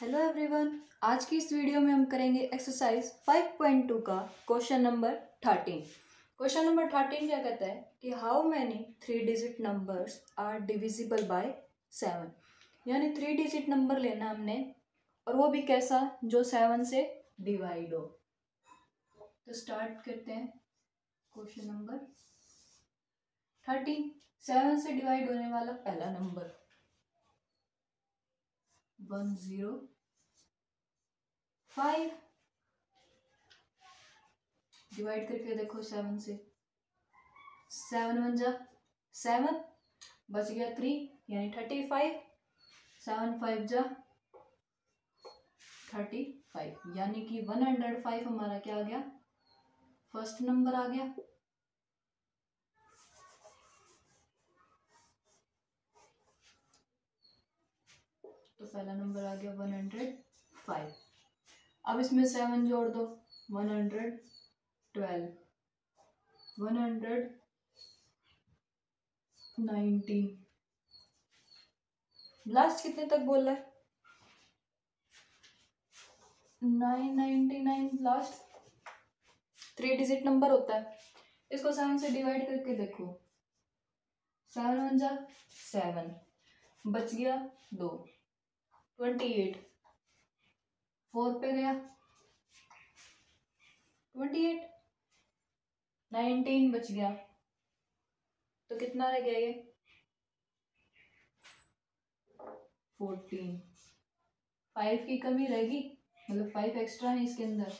Hello everyone. आज की इस वीडियो में हम करेंगे एक्सरसाइज 5.2 का क्वेश्चन नंबर 13। क्वेश्चन नंबर 13 क्या कहता है कि how many 3 digit numbers are divisible by 7। यानी 3 डिजिट नंबर लेना हमने, और वो भी कैसा, जो 7 से डिवाइड हो। तो स्टार्ट करते हैं। क्वेश्चन नंबर 13, 7 से डिवाइड होने वाला पहला नंबर 105। डिवाइड करके देखो 7 से। 7 1 जा 7, बच गया 3 यानी 35। 7 5 जा 35 यानी कि 105 हमारा क्या आ गया, फर्स्ट नंबर आ गया। तो पहला नंबर आ गया 105। अब इसमें 7 जोड़ दो, 112, 119। लास्ट कितने तक बोल रहा है? 999 लास्ट। 3 डिजिट नंबर होता है। इसको 7 से डिवाइड करके देखो। 7 1 जा 7, बच गया 2, 28। 4 पे गया 28, 19 बच गया। तो कितना रह गया ये 14। 5 की कमी रहेगी, मतलब 5 एक्स्ट्रा है इसके अंदर।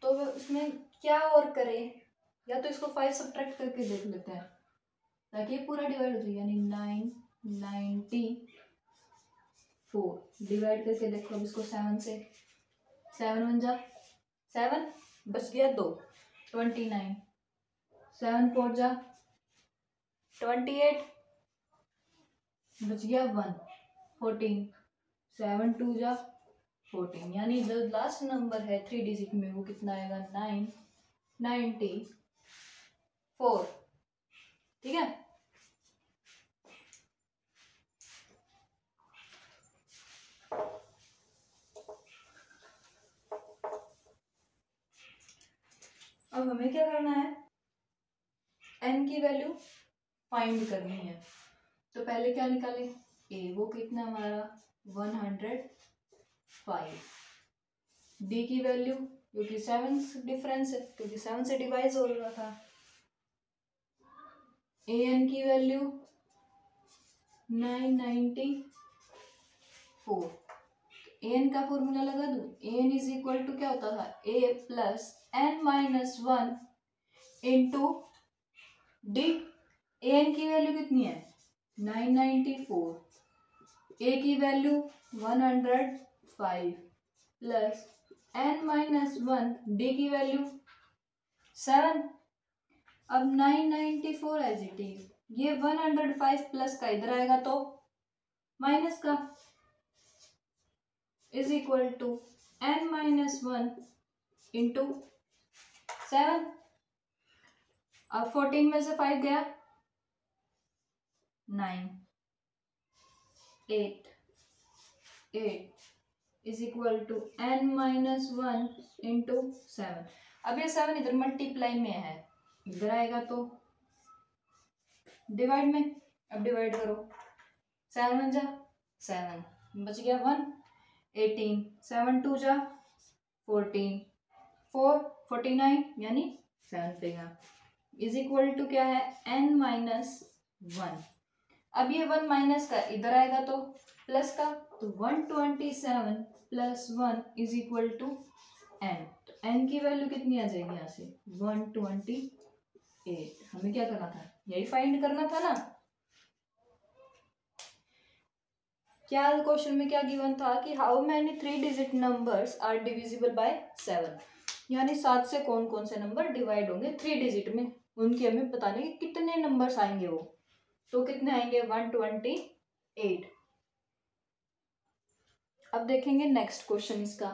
तो उसमें क्या और करें, या तो इसको 5 सब्ट्रैक्ट करके देख लेते हैं ताकि ये पूरा डिवाइड हो जाए। यानी 994 डिवाइड करके देखो। अब इसको 7 से, 7 1 जा 7, बच गया 2, 29। 7 4 जा 28, बच गया 1, 14। 7 2 जा 14। यानी जो लास्ट नंबर है 3 डिजिट में वो कितना आएगा, 994। ठीक है। अब हमें क्या करना है, n की वैल्यू फाइंड करनी है। तो पहले क्या निकाले, a वो कितना हमारा 105। d की वैल्यू, क्योंकि 7 डिफरेंस है, क्योंकि 7 से डिवाइड हो रहा था। an की वैल्यू 994। an का फॉर्मूला लगा दूं। an इज इक्वल टू क्या होता था, a plus n minus 1 into D. an की वैल्यू कितनी है 994, a की value 105 plus n minus 1, d की वैल्यू 7। अब 994 एज इट इज, ये 105 प्लस का इधर आएगा तो माइनस का, is equal to n minus 1 into 7। अब 14 में से 5 गया 9, 8 is equal to n minus 1 into 7। अब ये 7 इधर मल्टीप्लाई में है, इधर आएगा तो डिवाइड में। अब डिवाइड करो, 7 1 जा 7, बच गया 1, 18। 7 2 जा 14, 4 49 यानी 7 पे गया, इज इक्वल टू क्या है n माइनस 1। अब ये 1 माइनस का इधर आएगा तो प्लस का, तो 127 plus 1 is equal to n। तो n की वैल्यू कितनी आ जाएगी यहाँ से 128। हमें क्या करना था, यही फाइंड करना था ना। क्या क्वेश्चन में क्या गिवन था कि how many 3 digit numbers are divisible by 7। यानी 7 से कौन कौन से नंबर डिवाइड होंगे 3 डिजिट में, उनकी हमें बताने कि कितने नंबर्स आएंगे वो। तो कितने आएंगे 128। अब देखेंगे नेक्स्ट क्वेश्चन इसका।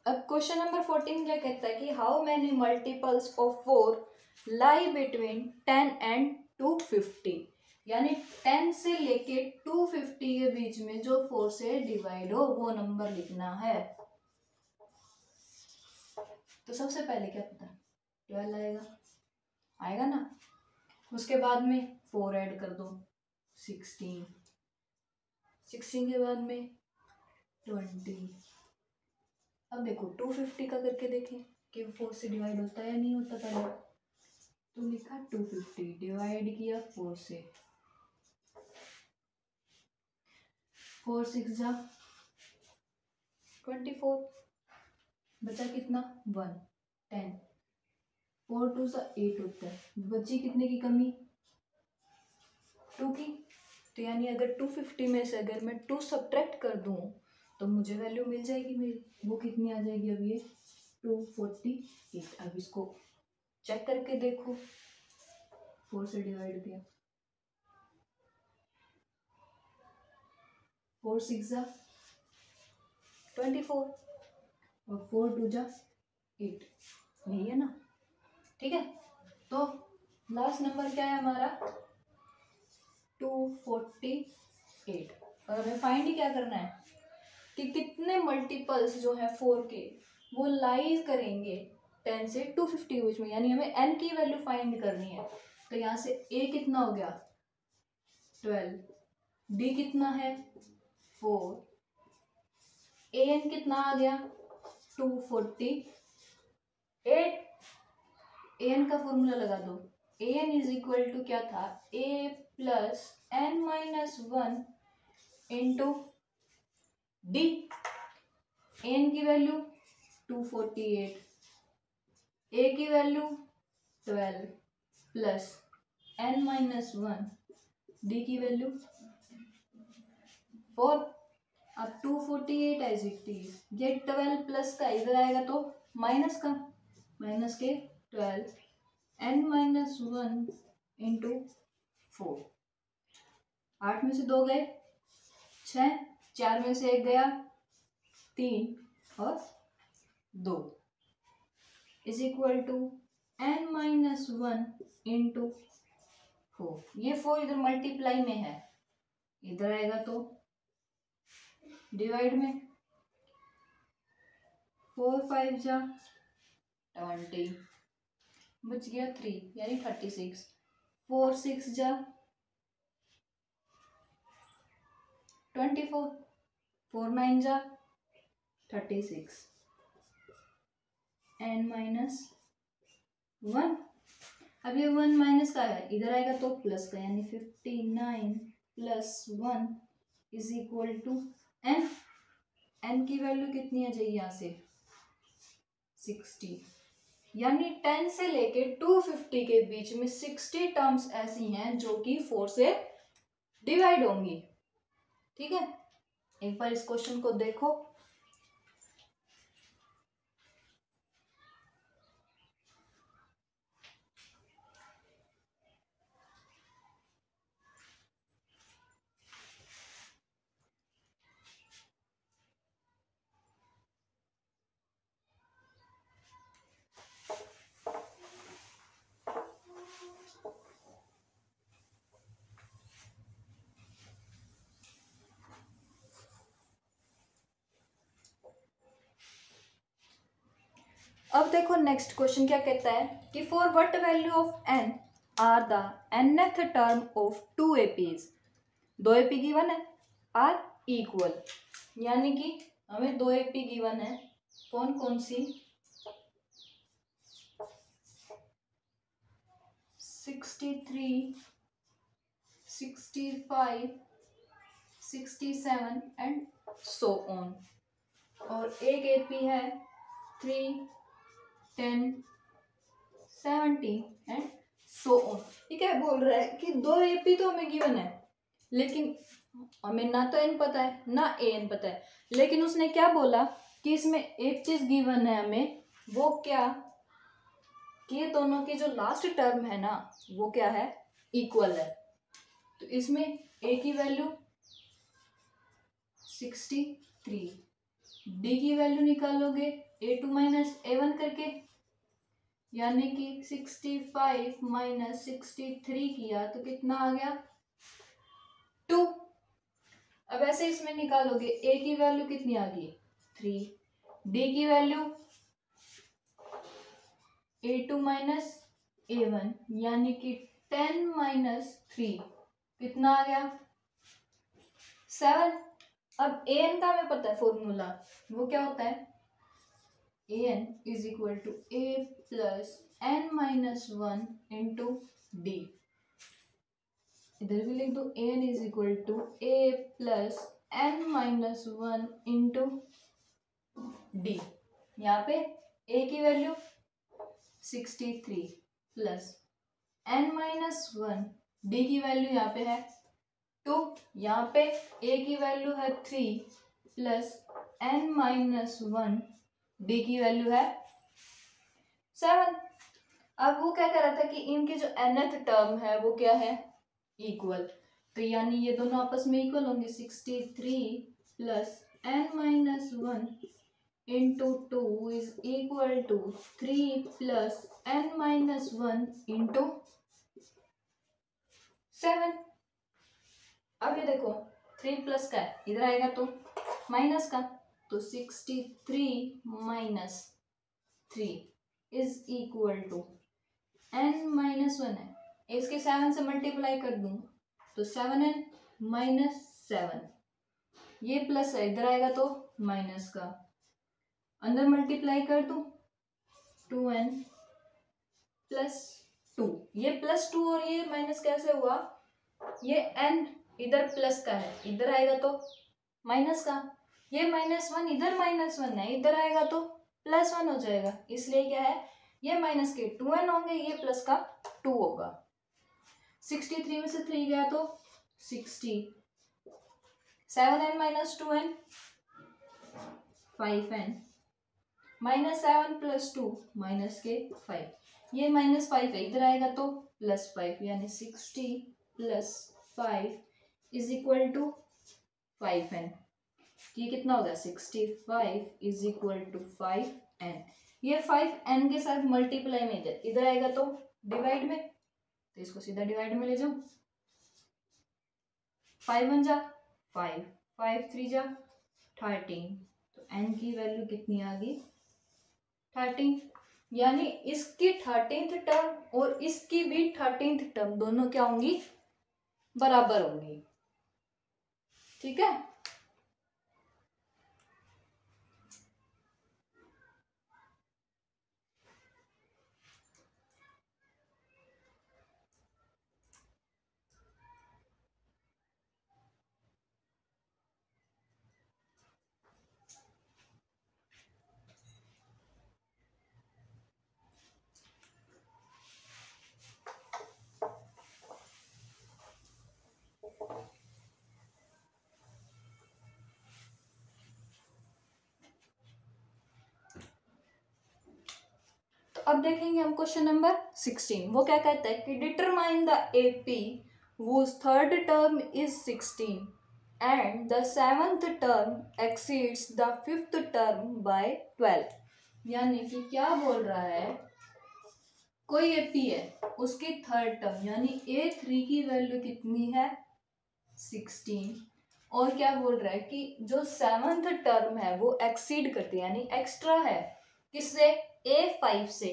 अब क्वेश्चन नंबर 14 क्या कहता है कि how many multiples of 4 lie between 10 and 250, यानी 10 से लेके 250 के बीच में जो 4 से डिवाइड हो वो नंबर लिखना है। तो सबसे पहले क्या पता 12 आएगा ना, उसके बाद में 4 ऐड कर दो 16 के बाद में 20। अब देखो 250 का करके देखें कि 4 से डिवाइड होता है या नहीं होता। पहले तो लिखा 250 डिवाइड किया 4 से, 4 6 जा 24, बचा कितना 1 10, 4 2 सा 8 होता है, बची कितने की कमी 2 की। तो यानी अगर 250 में से अगर मैं 2 सब्ट्रैक्ट कर दूं तो मुझे वैल्यू मिल जाएगी मेरी, वो कितनी आ जाएगी, अब ये 248। अब इसको चेक करके देखो 4 से डिवाइड किया, 4 6 जा 24 और 4 2 जा 8, यही है ना। ठीक है, तो लास्ट नंबर क्या है हमारा 248। और हमें फाइंड ही क्या करना है कि कितने मल्टीपल्स जो है 4 के वो लाई करेंगे 10 से 250 के बीच में, यानी हमें n की वैल्यू फाइंड करनी है। तो यहाँ से a कितना हो गया 12, b कितना है 4, an कितना आ गया 248। an का फॉर्मूला लगा दो, an इज इक्वल टू क्या था a plus n minus 1 into d. N की वैल्यू 248, ए की value 12 plus n minus 1, d की वैल्यू 4। अब 248 एज इट इज, ये 12 प्लस का इधर आएगा तो माइनस का, माइनस के 12 n माइनस 1 इंटू 4। 8 में से 2 गए 6, 4 में से 1 गया 3 और 2 is equal to n minus 1 into 4। ये 4 इधर मल्टीप्लाई में है, इधर आएगा तो डिवाइड में, 4 5 जा 20, बच गया 3 यानी 36, 4 6 जा 24, 4 9 जा 36, n माइनस 1। अब ये 1 माइनस का है, इधर आएगा तो प्लस का, यानी 59 plus 1 is equal to n। n की वैल्यू कितनी आ जाएगी यहाँ से 60, यानी 10 से लेके 250 के बीच में 60 टर्म्स ऐसी हैं जो कि 4 से डिवाइड होंगी। ठीक है, एक बार इस क्वेश्चन को देखो। अब देखो नेक्स्ट क्वेश्चन क्या कहता है कि for what value of n are the nth term of 2 APs, 2 AP given है आर इक्वल, यानी कि हमें 2 AP गिवन है, कौन कौन सी 63 65 67 एंड सो ऑन, और एक AP है 3 10 70 एंड सो ऑन। ये क्या बोल रहा है कि 2 AP तो हमें गिवन है, लेकिन हमें ना तो n पता है ना an पता है, लेकिन उसने क्या बोला कि इसमें एक चीज गिवन है हमें, वो क्या कि ये दोनों की जो लास्ट टर्म है ना वो क्या है इक्वल है। तो इसमें a की वैल्यू 63, d की वैल्यू निकालोगे A2 माइनस A1 करके, यानी कि 65 माइनस 63 किया तो कितना आ गया 2। अब ऐसे इसमें निकालोगे, A की वैल्यू कितनी आ गई 3, D की वैल्यू A2 माइनस A1 यानी कि 10 माइनस 3 कितना आ गया 7। अब an का हमें पता है फॉर्मूला, वो क्या होता है an is equal to a plus n minus 1 into d. इधर भी लिख दो an is equal to a plus n minus 1 into d. यहाँ पे a की value 63 plus n minus 1, d की वैल्यू यहाँ पे है 2, यहाँ पे a की वैल्यू है 3 प्लस n माइनस 1, डी की वैल्यू है 7। अब वो क्या कह रहा था कि इनकी जो nth टर्म है वो क्या है इक्वल, तो यानी ये दोनों आपस में इक्वल होंगे। 63 plus n minus 1 into 2 is equal to 3 plus n minus 1 into 7। अब ये देखो 3 प्लस का है, इधर आएगा तो माइनस का, तो 63 minus 3 is equal to n minus 1 है, इसके 7 से मल्टीप्लाई कर दूं तो 7n माइनस 7, ये प्लस है इधर आएगा तो माइनस का, अंदर मल्टीप्लाई कर दूं 2n प्लस 2, ये प्लस 2 और ये माइनस कैसे हुआ, ये n इधर प्लस का है, इधर आएगा तो माइनस का, ये माइनस 1 इधर माइनस 1 है, इधर आएगा तो प्लस 1 हो जाएगा, इसलिए क्या है ये माइनस के 2n होंगे, ये प्लस का 2 होगा। 63 में से 3 गया तो 60, 7n minus 2n 5n minus 7 plus 2 minus के 5, ये माइनस 5 है, इधर आएगा तो प्लस 5, यानी 60 plus 5 is equal to 5n। ये कितना होगा 65 इज इक्वल टू 5n, ये 5n के साथ मल्टीप्लाई में इधर आएगा तो डिवाइड में, तो इसको सीधा डिवाइड में ले जाओ, 5 1 जा 5, 5 3 जा 13, तो n की वैल्यू कितनी आ गई 13, यानी इसकी 13th टर्म और इसकी भी 13th टर्म दोनों क्या होंगी बराबर होंगी। ठीक है, अब देखेंगे हम क्वेश्चन नंबर 16। वो क्या कहता है कि determine the AP whose third term is 16 and the 7th term exceeds the 5th term by 12। यानी कि क्या बोल रहा है, कोई एपी है उसकी थर्ड टर्म यानी A3 की वैल्यू कितनी है 16, और क्या बोल रहा है कि जो 7th टर्म है वो एक्सीड करती है यानी एक्स्ट्रा है किससे A5 से,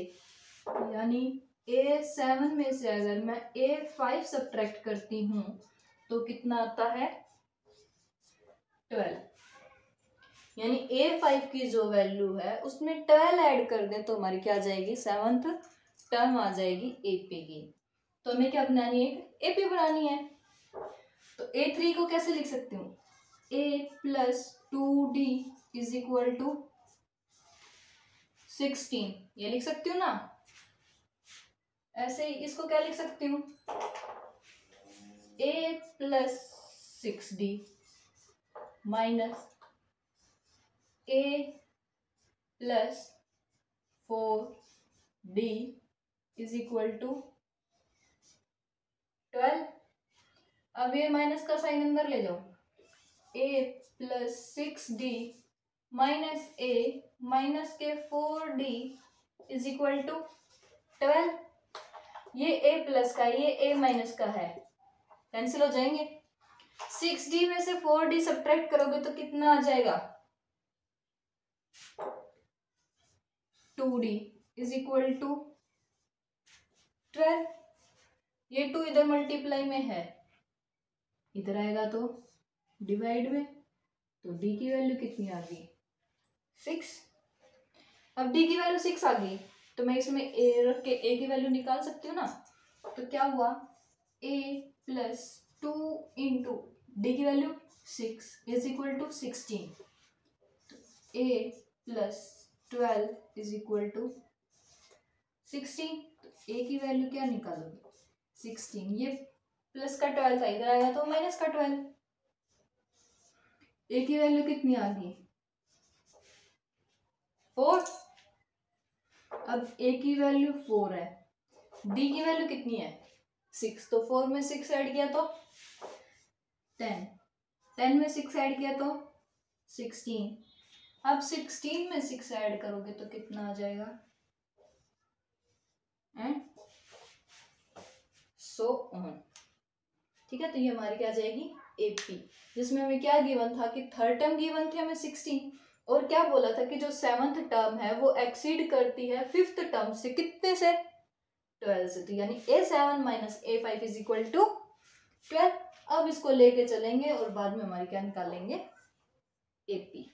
यानी A7 में से अगर मैं A5 सब्ट्रैक्ट करती हूँ तो कितना आता है 12, यानी A5 की जो वैल्यू है उसमें 12 ऐड कर दे तो हमारी क्या आ जाएगी 7th टर्म आ जाएगी AP की। तो हमें क्या बनानी है AP बनानी है, तो A3 को कैसे लिख सकती हूँ A plus 2D is equal to 16, ये लिख सकती हूँ ना। ऐसे ही इसको क्या लिख सकती हूँ A plus 6D minus A plus 4D is equal to 12। अब ये माइनस का साइन अंदर ले जाओ, A plus 6D minus A minus के 4d इज इक्वल टू 12। ये a प्लस का, ये a माइनस का है, कैंसिल हो जाएंगे। 6d में से 4d सब्ट्रैक्ट करोगे तो कितना आ जाएगा, 2d इज इक्वल टू 12। ये 2 इधर मल्टीप्लाई में है, इधर आएगा तो डिवाइड में, तो d की वैल्यू कितनी आ गई, 6। अब d की वैल्यू 6 आ गई तो मैं इसमें a रख के a की वैल्यू निकाल सकती हूँ ना। तो क्या हुआ, a प्लस 2 इंटू डी की वैल्यू 6 इज इक्वल टू 16। तो a plus 12 is equal to 16। तो a की वैल्यू क्या निकालोगे, 16। ये प्लस का 12 था, इधर आएगा तो माइनस का 12। a की वैल्यू कितनी आ गई, 4। अब a की वैल्यू 4 है, d की वैल्यू कितनी है, 6। तो 4 में 6 ऐड किया तो 10, 10 में 6 ऐड किया तो 16। अब 16 में 6 ऐड करोगे तो कितना आ जाएगा, सो ऑन। ठीक है, तो ये हमारी क्या आ जाएगी, AP, जिसमें हमें क्या गिवन था कि थर्ड टर्म गिवन थी हमें 16, और क्या बोला था कि जो 7th टर्म है वो एक्सीड करती है 5th टर्म से, कितने से, 12 से। तो यानी A7 minus A5 is equal to 12। अब इसको लेके चलेंगे और बाद में हमारी क्या निकालेंगे, AP।